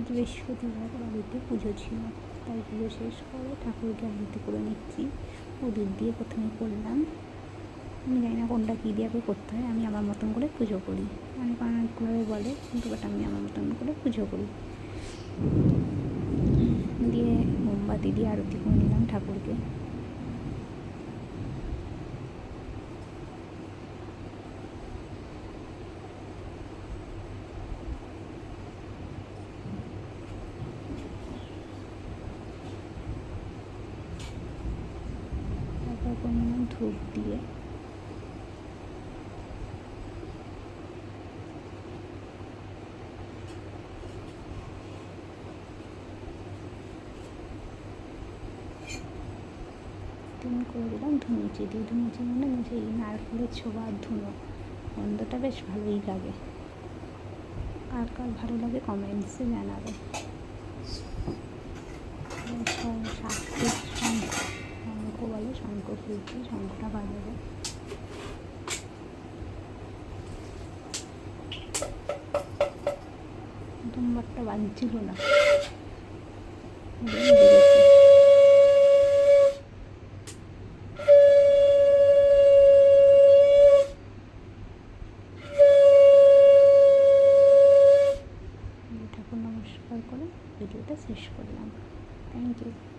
বৃহস্পতিবার বাড়িতে পুজো ছিল, তাই পুজো শেষ করে ঠাকুরকে আরতি করে নিচ্ছি। প্রদীপ দিয়ে প্রথমে করলাম, আমি জানি না কোনটা কী দিয়ে করতে হয়, আমি আমার মতন করে পুজো করি। অনেকভাবে বলে, কিন্তু আমি আমার মতন করে পুজো করি। দিয়ে মোমবাতি দিয়ে আরতি করে নিলাম ঠাকুরকে। তারপর করে নিলাম ধূপ দিয়ে। করে দিলাম ধুনুচি দিয়ে। ধুনুচি মানে এই নারকেলের ছোবা আর ধুনো, গন্ধটা বেশ ভালোই লাগে। কার কার ভালো লাগে কমেন্টসে জানাবে। শঙ্খ বলে, শঙ্খ ফুলছে, শঙ্খটা বাজাবে। প্রথমবারটা বাজছিল না, ঠাকুর নমস্কার করে ভিডিওটা শেষ করলাম। Thank you.